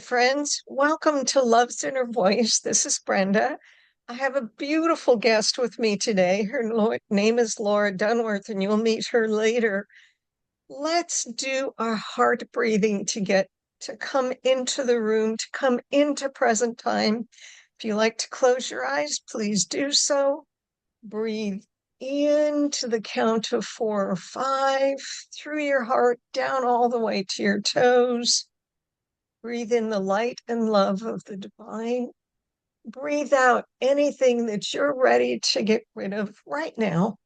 friends. Welcome to Love's Inner Voice. This is Brenda. I have a beautiful guest with me today. Her name is Laura Dunworth, and you'll meet her later. Let's do our heart breathing to get to come into the room, to come into present time. If you like to close your eyes, please do so. Breathe in to the count of 4 or 5, through your heart, down all the way to your toes. Breathe in the light and love of the divine. Breathe out anything that you're ready to get rid of right now.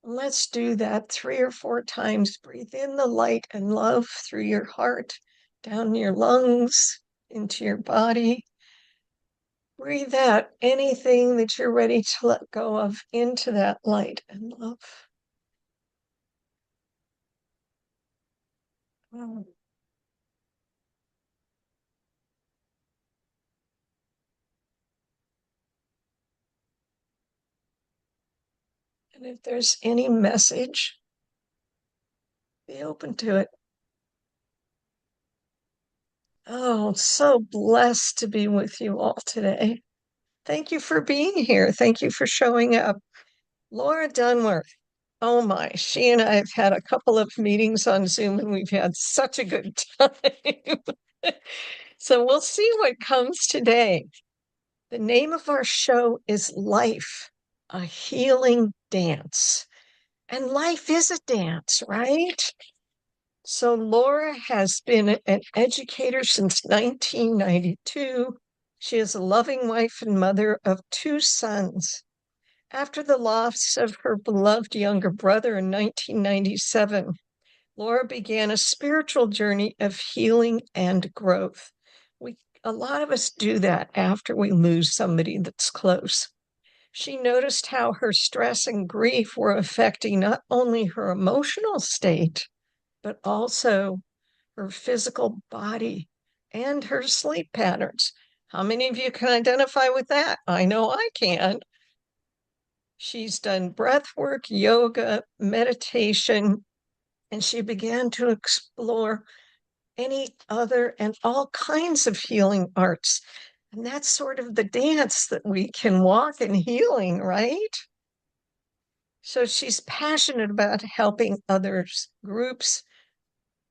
Let's do that 3 or 4 times. Breathe in the light and love through your heart, down your lungs, into your body. Breathe out anything that you're ready to let go of into that light and love. Oh. And if there's any message, be open to it. Oh, so blessed to be with you all today. Thank you for being here. Thank you for showing up. Laura Dunworth. Oh my, she and I have had a couple of meetings on Zoom and we've had such a good time. So we'll see what comes today. The name of our show is Life, a Healing Dance. And life is a dance, right? So Laura has been an educator since 1992. She is a loving wife and mother of 2 sons. After the loss of her beloved younger brother in 1997, Laura began a spiritual journey of healing and growth. A lot of us do that after we lose somebody that's close. She noticed how her stress and grief were affecting not only her emotional state, but also her physical body and her sleep patterns. How many of you can identify with that? I know I can. She's done breath work, yoga, meditation, and she began to explore any other and all kinds of healing arts. And that's sort of the dance that we can walk in healing, right? So she's passionate about helping others, groups,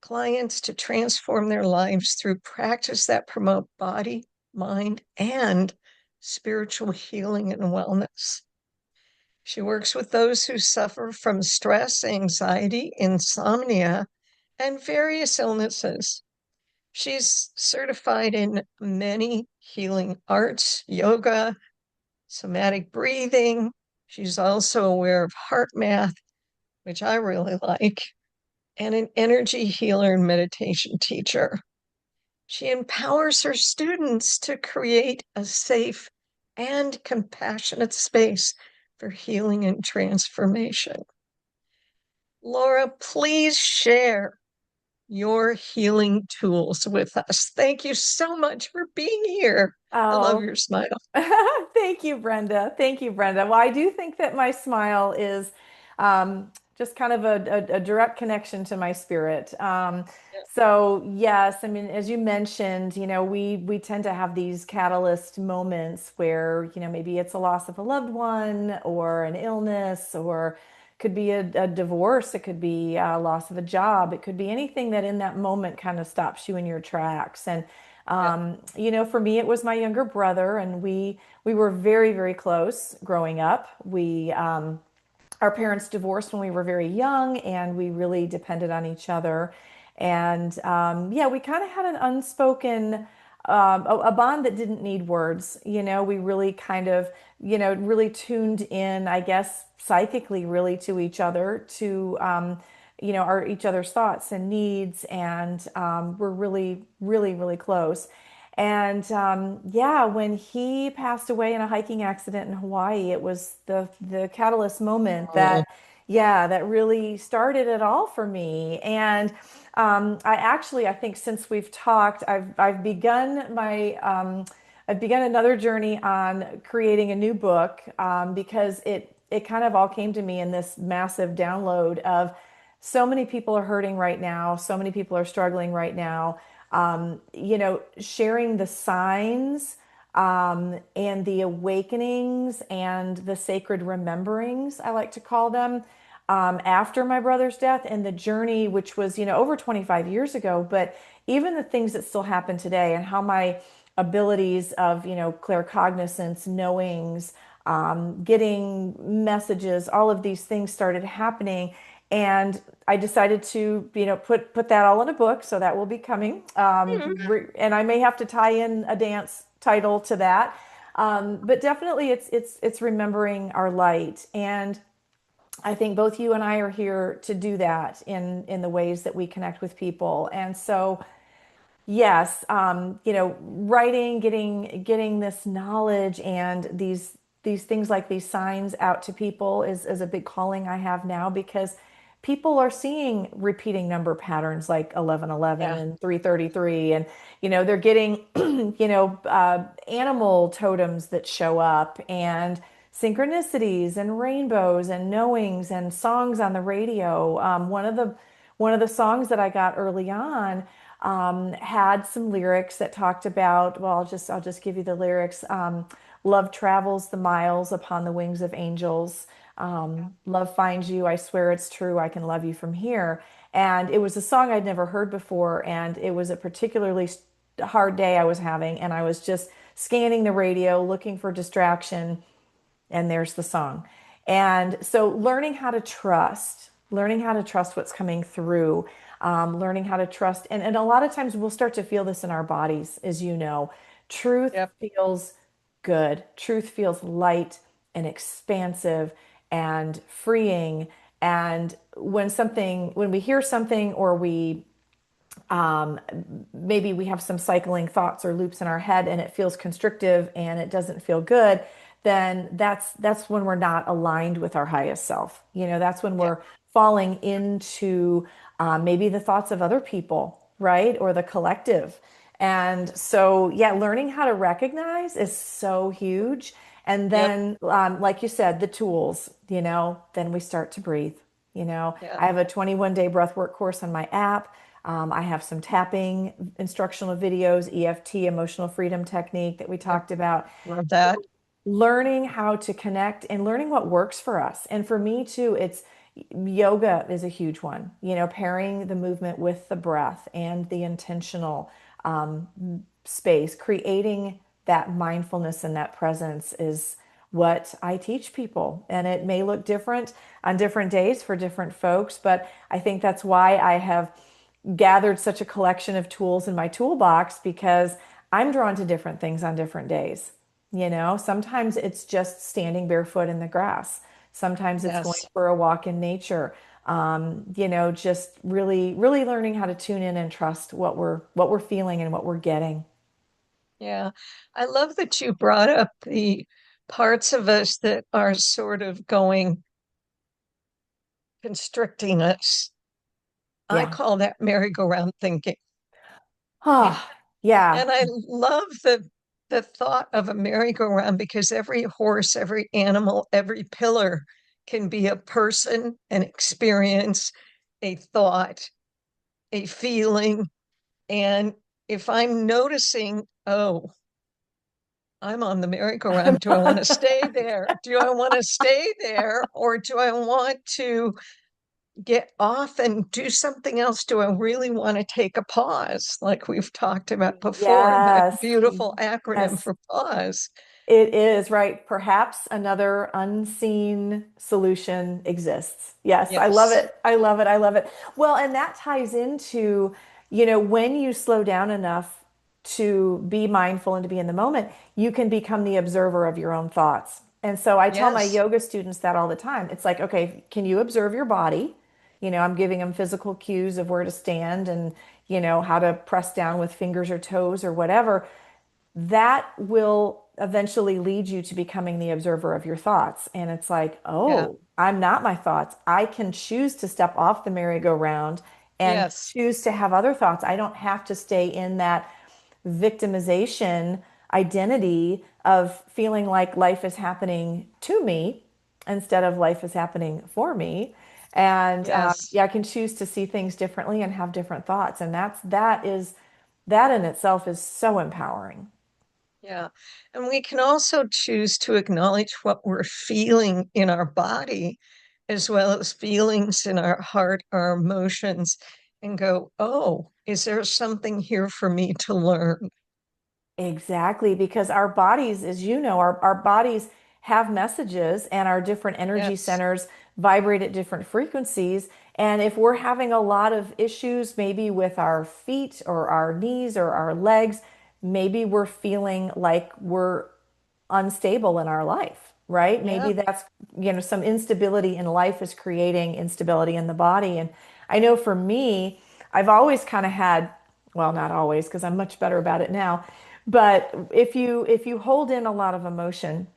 clients to transform their lives through practice that promote body, mind, and spiritual healing and wellness. She works with those who suffer from stress, anxiety, insomnia, and various illnesses. She's certified in many healing arts, yoga, somatic breathing. She's also aware of heart math, which I really like, and an energy healer and meditation teacher. She empowers her students to create a safe and compassionate space for healing and transformation. Laura, please share your healing tools with us. Thank you so much for being here. I love Oh, your smile. thank you, Brenda. Thank you, Brenda. Well, I do think that my smile is just kind of a direct connection to my spirit. So yes, I mean, as you mentioned, we tend to have these catalyst moments where, maybe it's a loss of a loved one or an illness or could be a divorce. It could be a loss of a job. It could be anything that in that moment kind of stops you in your tracks. And Yeah, for me, it was my younger brother, and we were very, very close growing up. We Our parents divorced when we were very young, and we really depended on each other. And yeah, we kind of had an unspoken a bond that didn't need words. We really kind of, really tuned in, I guess, psychically, really to each other, to our each other's thoughts and needs, and we're really, really, really close. And yeah, when he passed away in a hiking accident in Hawaii, it was the catalyst moment mm, yeah, that really started it all for me. And I think since we've talked, I've begun another journey on creating a new book because it kind of all came to me in this massive download of so many people are hurting right now. So many people are struggling right now. Sharing the signs and the awakenings and the sacred rememberings, I like to call them, after my brother's death and the journey, which was, over 25 years ago, but even the things that still happen today and how my abilities of, claircognizance, knowings, getting messages, all of these things started happening. And I decided to, put that all in a book. So that will be coming. And I may have to tie in a dance title to that. But definitely it's remembering our light. And I think both you and I are here to do that in the ways that we connect with people. And so yes, writing, getting this knowledge and these things like these signs out to people is a big calling I have now because people are seeing repeating number patterns like 1111 Yeah. and 333 and they're getting animal totems that show up and synchronicities and rainbows and knowings and songs on the radio. One of the songs that I got early on had some lyrics that talked about, well, I'll just give you the lyrics. Love travels the miles upon the wings of angels. Love finds you. I swear it's true. I can love you from here. And it was a song I'd never heard before, and it was a particularly hard day I was having, and I was just scanning the radio, looking for distraction, and there's the song. And so learning how to trust what's coming through, learning how to trust. And a lot of times we'll start to feel this in our bodies, as you know. Truth Yep. feels good, truth feels light and expansive and freeing. And when we hear something or um, maybe we have some cycling thoughts or loops in our head and it feels constrictive and it doesn't feel good, then that's when we're not aligned with our highest self. That's when Yeah. we're falling into maybe the thoughts of other people, right? Or the collective. And so, yeah, learning how to recognize is so huge. And Yep. then, like you said, the tools, then we start to breathe. Yeah. I have a 21-day breathwork course on my app. I have some tapping instructional videos, EFT, emotional freedom technique that we Yep. talked about. Love that. Learning how to connect and learning what works for us. And for me too, it's yoga is a huge one, pairing the movement with the breath and the intentional um, space, creating that mindfulness and that presence is what I teach people. And it may look different on different days for different folks, but I think that's why I have gathered such a collection of tools in my toolbox because I'm drawn to different things on different days. Sometimes it's just standing barefoot in the grass. Sometimes it's going Yes. for a walk in nature. Just really, really learning how to tune in and trust what we're feeling and what we're getting. Yeah. I love that you brought up the parts of us that are sort of going constricting us. I Yeah. call that merry-go-round thinking. And Ah, yeah. and I love the thought of a merry-go-round because every horse, every animal, every pillar can be a person, an experience, a thought, a feeling. And if I'm noticing, oh, I'm on the merry-go-round, do I want to stay there? Do I want to stay there? Or do I want to get off and do something else? Do I really want to take a pause, like we've talked about before, that Yes. beautiful acronym Yes. for pause? It is, right. Perhaps another unseen solution exists. Yes, I love Yes. it. I love it. I love it. Well, and that ties into, when you slow down enough to be mindful and to be in the moment, you can become the observer of your own thoughts. And so I tell my Yes. yoga students that all the time. It's like, okay, can you observe your body? I'm giving them physical cues of where to stand and, how to press down with fingers or toes or whatever that will eventually lead you to becoming the observer of your thoughts. And it's like, Yeah. oh, I'm not my thoughts. I can choose to step off the merry-go-round and Yes. choose to have other thoughts. I don't have to stay in that victimization identity of feeling like life is happening to me instead of life is happening for me. And Yes. yeah, I can choose to see things differently and have different thoughts. And that in itself is so empowering. Yeah. And we can also choose to acknowledge what we're feeling in our body, as well as feelings in our heart, our emotions, and go, oh, is there something here for me to learn? Exactly, because our bodies, as you know, our bodies have messages and our different energy Yes. centers vibrate at different frequencies. And if we're having a lot of issues, maybe with our feet or our knees or our legs, maybe we're feeling like we're unstable in our life, right? Yeah. Maybe that's, some instability in life is creating instability in the body. And I know for me, I've always kind of had, well, not always, because I'm much better about it now. But if you hold in a lot of emotion,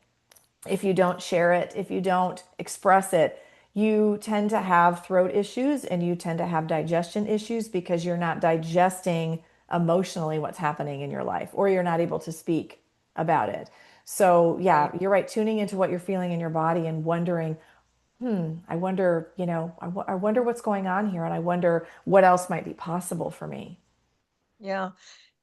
if you don't share it, if you don't express it, you tend to have throat issues and you tend to have digestion issues because you're not digesting emotionally what's happening in your life or you're not able to speak about it. So, yeah, Right. you're right. Tuning into what you're feeling in your body and wondering, I wonder, I wonder what's going on here and I wonder what else might be possible for me. Yeah.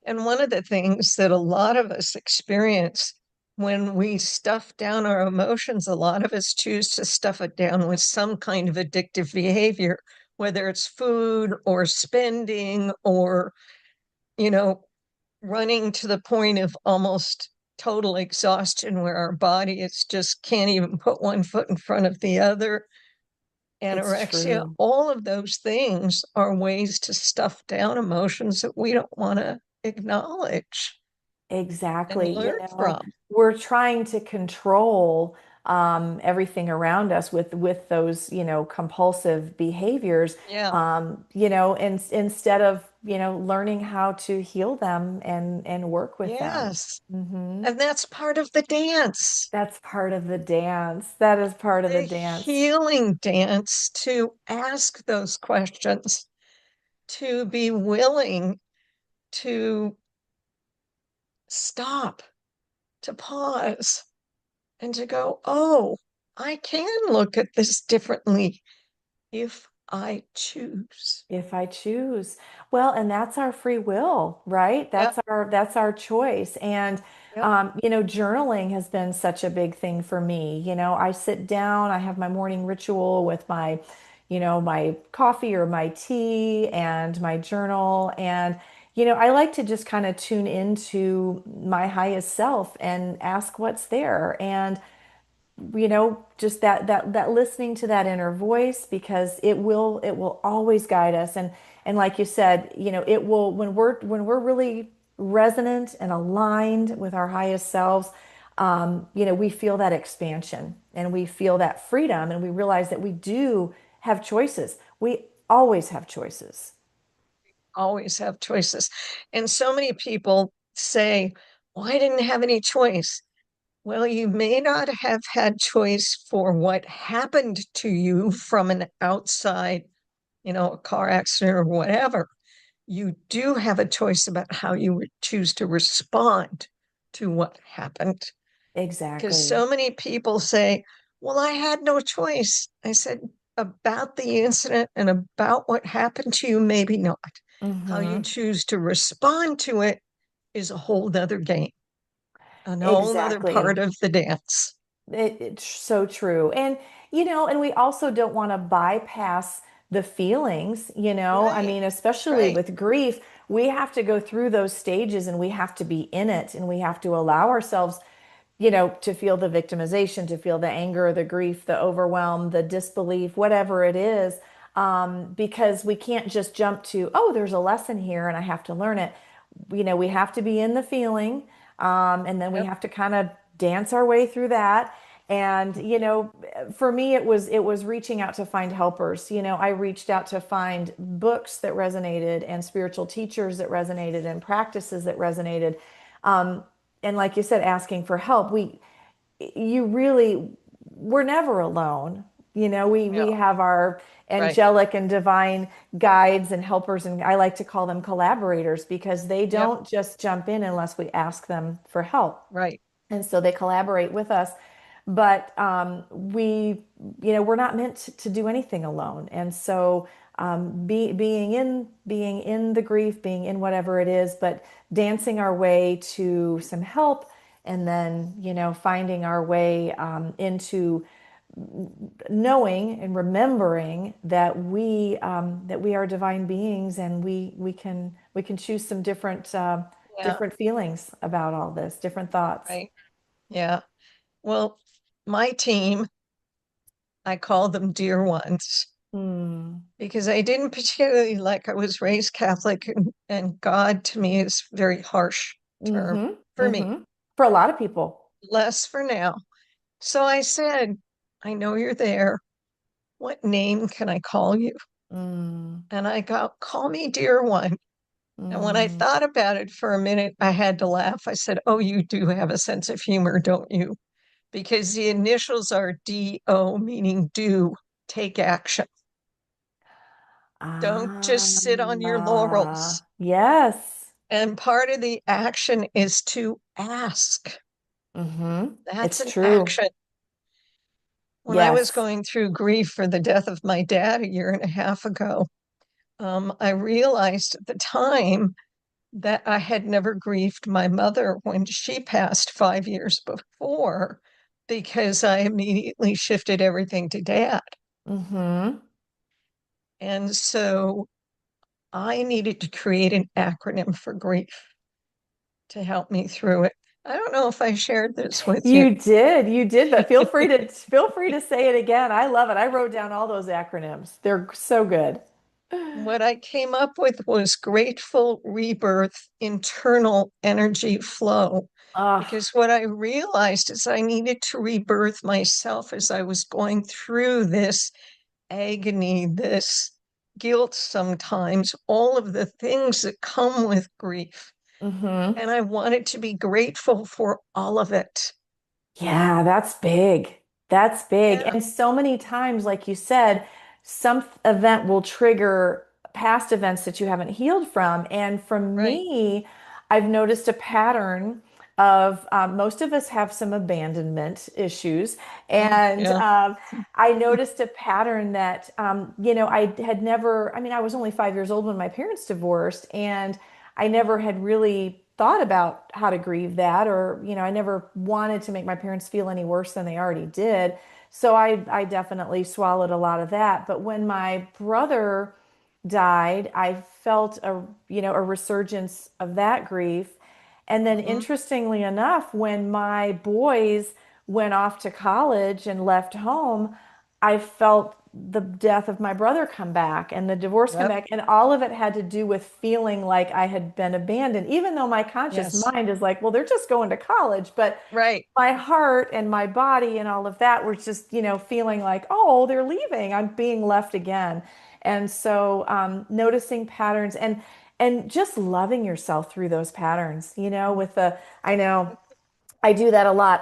And one of the things that a lot of us experience when we stuff down our emotions, a lot of us choose to stuff it down with some kind of addictive behavior, whether it's food or spending or, you know, running to the point of almost total exhaustion where our body is just can't even put one foot in front of the other. It's Anorexia, true. all of those things are ways to stuff down emotions that we don't want to acknowledge and Exactly. learn from. We're trying to control everything around us with those, compulsive behaviors, Yeah. and instead of, learning how to heal them and work with them. Yes. Hmm. And that's part of the dance, That's part of the dance. That is part of the the dance. healing dance to ask those questions, to be willing to stop, to pause, and to go, oh, I can look at this differently if I choose. If I choose. Well, and that's our free will, right? Yep. That's our choice. And Yep. journaling has been such a big thing for me. I sit down, I have my morning ritual with my coffee or my tea and my journal. And I like to just kind of tune into my highest self and ask what's there. And just that listening to that inner voice because it will always guide us. And like you said, it will when we're really resonant and aligned with our highest selves. We feel that expansion and we feel that freedom and we realize that we do have choices. We always have choices. Always have choices. And so many people say, well, I didn't have any choice. Well, you may not have had choice for what happened to you from an outside, a car accident or whatever. You do have a choice about how you would choose to respond to what happened. Because Exactly. so many people say, well, I had no choice. I said, about the incident and about what happened to you, maybe not. How you Hmm. choose to respond to it is a whole nother game, a whole nother part Exactly. of the dance. It's so true. And we also don't want to bypass the feelings. I Right, mean, especially right. with grief, we have to go through those stages and we have to be in it and we have to allow ourselves, to feel the victimization, to feel the anger, the grief, the overwhelm, the disbelief, whatever it is. Because we can't just jump to, oh, there's a lesson here and I have to learn it. We have to be in the feeling, and then we Yep. have to kind of dance our way through that. And for me, it was reaching out to find helpers. I reached out to find books that resonated and spiritual teachers that resonated and practices that resonated. Um, and like you said, asking for help. You really, we're never alone. We Yeah, have our right. angelic and divine guides and helpers, and I like to call them collaborators because they Yep, don't just jump in unless we ask them for help. right. And so they collaborate with us. but we're not meant to do anything alone. And so being in the grief, being in whatever it is, but dancing our way to some help, and then finding our way into knowing and remembering that we are divine beings, and we can choose some Yeah, different feelings about all this, different thoughts. right. Yeah. Well, my team, I call them dear ones Hmm. because I didn't particularly like, I was raised Catholic, and God to me is a very harsh term Mm-hmm. for me, Mm-hmm. For a lot of people. less for now. So I said, I know you're there. What name can I call you? Mm, And I got, call me dear one. And when I mm. thought about it for a minute, I had to laugh. I said, oh, you do have a sense of humor, don't you? Because the initials are DO, meaning do, take action. Don't just sit on your laurels. Yes. And part of the action is to ask. Mm-hmm. That's It's an true. action. When I was Yes. going through grief for the death of my dad a year and a half ago, I realized at the time that I had never grieved my mother when she passed 5 years before, because I immediately shifted everything to dad. Mm-hmm. And so I needed to create an acronym for grief to help me through it. I don't know if I shared this with you. You did, but feel free to say it again. I love it. I wrote down all those acronyms. They're so good. What I came up with was grateful rebirth, internal energy flow. Ah, Because what I realized is I needed to rebirth myself as I was going through this agony, this guilt sometimes, all of the things that come with grief. mm-hmm. And I wanted to be grateful for all of it. Yeah, that's big. That's big. Yeah, And so many times, like you said, some event will trigger past events that you haven't healed from. And for right. me, I've noticed a pattern of most of us have some abandonment issues. Mm, And yeah, I noticed a pattern that, I had never, I mean, I was only 5 years old when my parents divorced, and I never had really thought about how to grieve that, or I never wanted to make my parents feel any worse than they already did. So I definitely swallowed a lot of that. But when my brother died, I felt a resurgence of that grief. And then mhm, interestingly enough, when my boys went off to college and left home, I felt the death of my brother come back and the divorce come yep, back. And all of it had to do with feeling like I had been abandoned, even though my conscious yes, mind is like, well, they're just going to college. But right. my heart and my body and all of that were just, feeling like, oh, they're leaving. I'm being left again. And so noticing patterns and just loving yourself through those patterns, I know I do that a lot.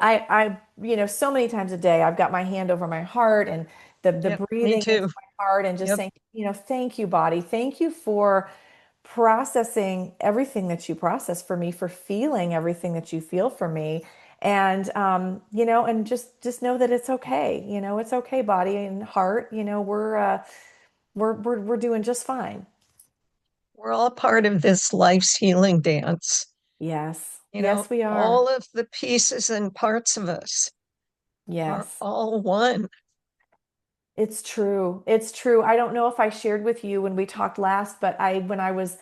So many times a day, I've got my hand over my heart and the Yep, me breathing into too. my heart and just Yep, saying, thank you, body. Thank you for processing everything that you process for me, for feeling everything that you feel for me. And and just know that it's okay. It's okay, body and heart. We're doing just fine. we're all part of this life's healing dance. Yes. Yes, we are. All of the pieces and parts of us are Yes. all one. It's true. It's true. I don't know if I shared with you when we talked last, but when I was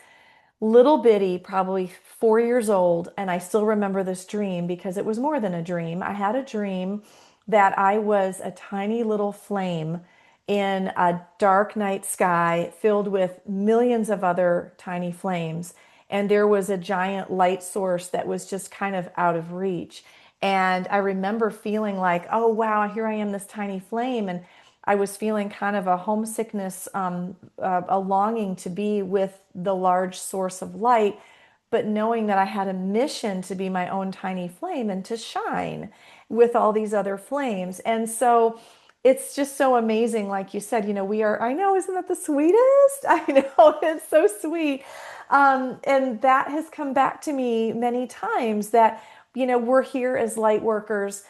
little bitty, probably 4 years old, and I still remember this dream because it was more than a dream. I had a dream that I was a tiny little flame in a dark night sky filled with millions of other tiny flames. And there was a giant light source that was just kind of out of reach. And I remember feeling like, oh, wow, here I am, this tiny flame. And I was feeling kind of a homesickness, a longing to be with the large source of light, but knowing that I had a mission to be my own tiny flame and to shine with all these other flames. And so it's just so amazing. Like you said, I know, isn't that the sweetest? I know, it's so sweet. And that has come back to me many times that, we're here as light workers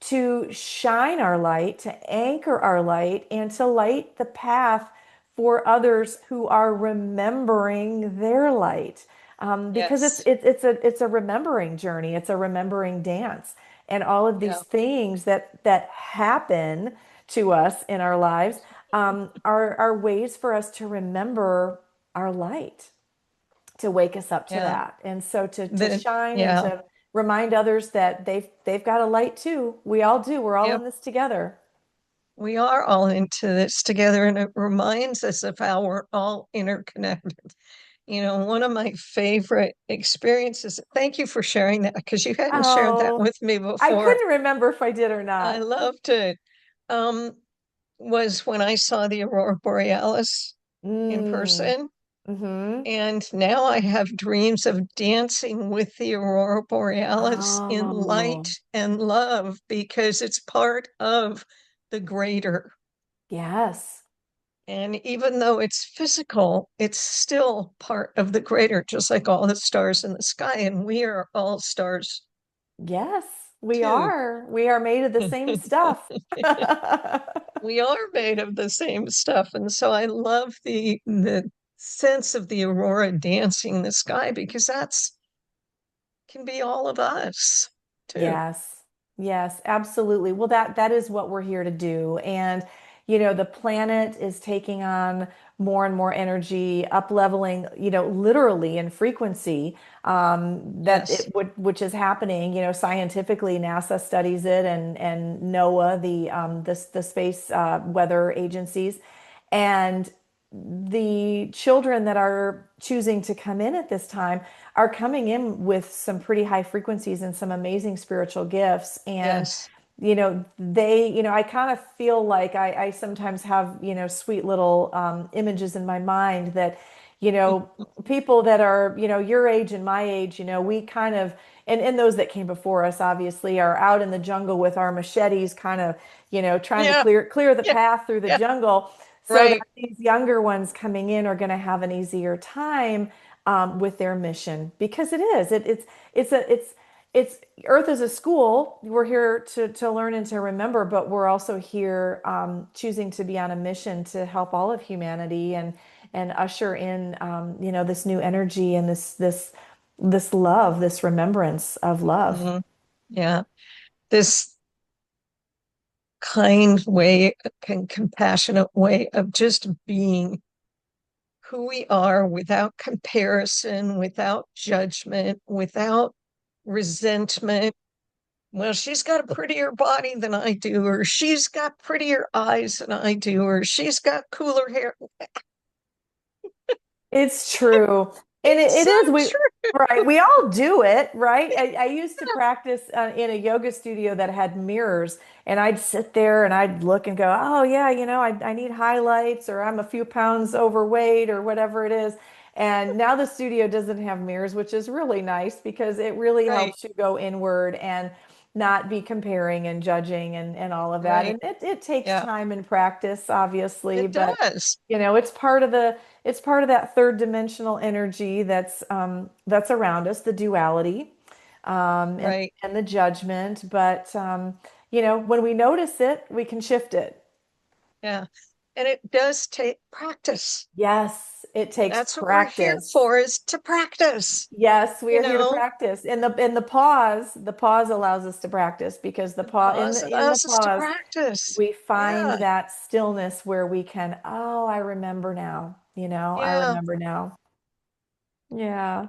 to shine our light, to anchor our light, and to light the path for others who are remembering their light. Because it's Yes. it's it's a it's a remembering journey. It's a remembering dance, and all of these Yeah. things that happen to us in our lives are ways for us to remember our light, to wake us up to Yeah. that. And so to The shine and yeah. to remind others that they've got a light too. We all do. We're all Yep. in this together. We are all into this together, and it reminds us of how we're all interconnected. One of my favorite experiences, thank you for sharing that because you hadn't shared that Oh, with me I before. couldn't remember if I did or I not. loved it. Um, was when I saw the Aurora Borealis in Mm. person. Mm-hmm. And now I have dreams of dancing with the Aurora Borealis in light Oh, and love because it's part of the greater. yes. And even though it's physical, it's still part of the greater, just like all the stars in the sky. And we are all stars Yes, we too. are. We are made of the same stuff. We are made of the same stuff. And so I love the sense of the aurora dancing in the sky because that's can be all of us too. Yes. Yes, absolutely. Well, that is what we're here to do. And the planet is taking on more and more energy, up leveling, literally in frequency, that Yes, it would which is happening, scientifically. NASA studies it, and NOAA, the space weather agencies. And the children that are choosing to come in at this time are coming in with some pretty high frequencies and some amazing spiritual gifts. And, yes, I kind of feel like I sometimes have, sweet little images in my mind that, you know, people that are, your age and my age, we kind of, and those that came before us obviously are out in the jungle with our machetes, kind of, trying to yeah, clear the yeah, path through the yeah, jungle, so that right, these younger ones coming in are going to have an easier time with their mission, because it's Earth is a school. We're here to learn and to remember, but we're also here choosing to be on a mission to help all of humanity and usher in this new energy and this love, this remembrance of love. mhm, yeah. This kind way and compassionate way of just being who we are without comparison, without judgment, without resentment. Well, she's got a prettier body than I do, or she's got prettier eyes than I do, or she's got cooler hair. It's true. And It's it so is, right. true. We all do it, right? I used to practice in a yoga studio that had mirrors, and I'd sit there and I'd look and go, oh, yeah, I need highlights, or I'm a few pounds overweight, or whatever it is. And now the studio doesn't have mirrors, which is really nice because it really Right, helps you go inward and not be comparing and judging and all of that. right. And it takes Yeah, time and practice, obviously, it but does. it's part of that third dimensional energy that's around us, the duality, and Right. the judgment. But when we notice it, we can shift it. Yeah. And it does take practice. Yes, it takes That's what we're here practice. for is to practice. Yes, we You are here to know, practice. And the pause allows us to practice, because the the pause in pause the allows us to pause practice. we find Yeah. that stillness where we can, oh, I remember now. I Yeah. remember now. Yeah.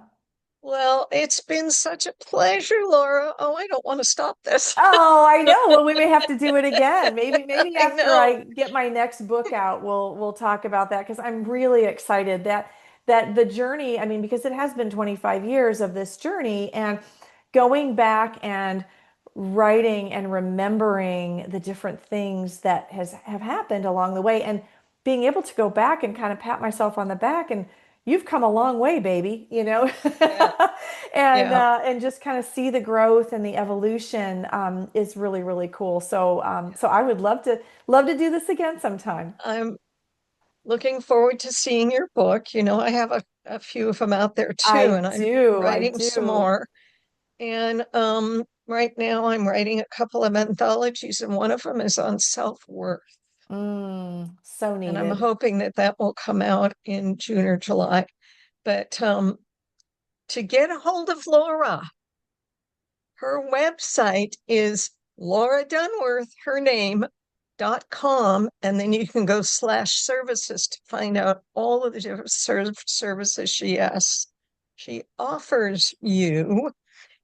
Well, it's been such a pleasure, Laura. Oh, I don't want to stop this. Oh, I know. Well, we may have to do it again. Maybe I after know. I get my next book out, we'll talk about that, because I'm really excited that the journey, I mean, because it has been 25 years of this journey, and going back and writing and remembering the different things that have happened along the way, and being able to go back and kind of pat myself on the back and, you've come a long way, baby, Yeah. Yeah. and just kind of see the growth and the evolution is really, really cool. So I would love to do this again sometime. I'm looking forward to seeing your book. I have a few of them out there too, I and I'm do, I writing some do. more. And Right now, I'm writing a couple of anthologies, and one of them is on self-worth. So And I'm needed. hoping that that will come out in June or July. But to get a hold of Laura, her website is Laura Dunworth, her name.com, and then you can go /services to find out all of the different services she offers you.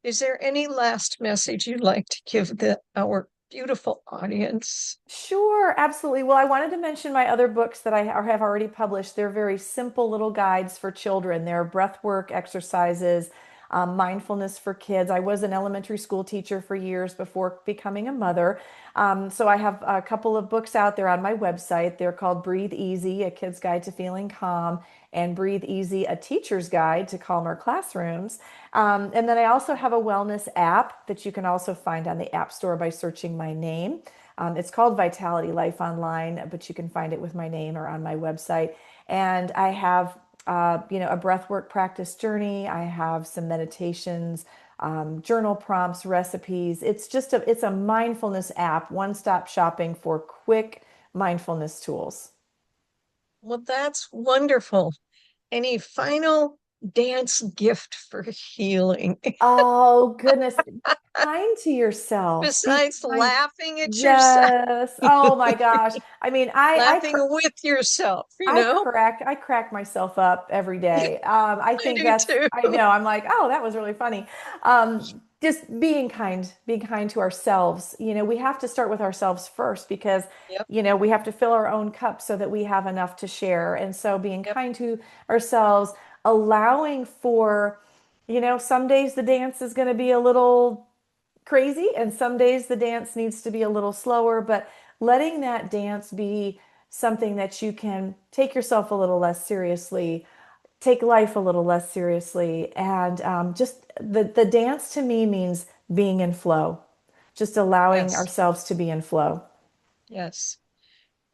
Is there any last message you'd like to give our beautiful audience? Sure, absolutely. Well, I wanted to mention my other books that I have already published. They're very simple little guides for children. They're breathwork exercises, mindfulness for kids. I was an elementary school teacher for years before becoming a mother. So I have a couple of books out there on my website. They're called Breathe Easy, A Kid's Guide to Feeling Calm, and Breathe Easy, A Teacher's Guide to Calmer Classrooms. And then I also have a wellness app that you can also find on the App Store by searching my name. It's called Vitality Life Online, but you can find it with my name or on my website. And I have, a breathwork practice journey. I have some meditations, journal prompts, recipes. It's a mindfulness app, one-stop shopping for quick mindfulness tools. Well, that's wonderful. Any final dance gift for healing Oh, goodness. Be kind to yourself. Be besides kind. laughing at yourself, Yes. Oh my gosh. I mean, laughing with yourself, you know? I crack myself up every day. I I think do too. I know, I'm like, oh, that was really funny. Just being kind to ourselves. We have to start with ourselves first because, Yep, we have to fill our own cup so that we have enough to share. And so being yep, kind to ourselves, allowing for, some days the dance is going to be a little crazy, and some days the dance needs to be a little slower, but letting that dance be something that you can take yourself a little less seriously, take life a little less seriously, and just the dance to me means being in flow, just allowing yes, ourselves to be in flow. yes.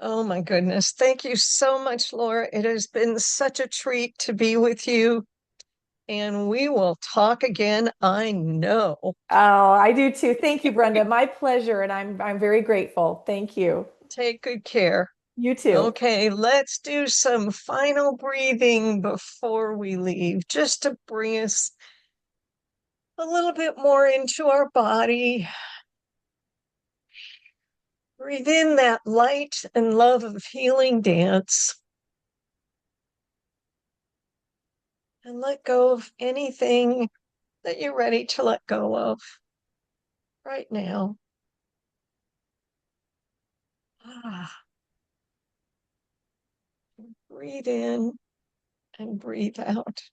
Oh my goodness. Thank you so much, Laura. It has been such a treat to be with you, and we will talk again, I know. Oh, I do too. Thank you, Brenda. My pleasure, and I'm very grateful. Thank you. Take good care. You too. Okay, let's do some final breathing before we leave, just to bring us a little bit more into our body. Breathe in that light and love of healing dance, and let go of anything that you're ready to let go of right now. Ah, breathe in and breathe out.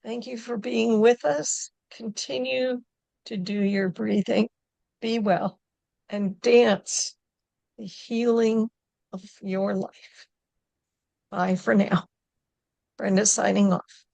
Thank you for being with us. Continue to do your breathing. Be well and dance the healing of your life. Bye for now. Brenda signing off.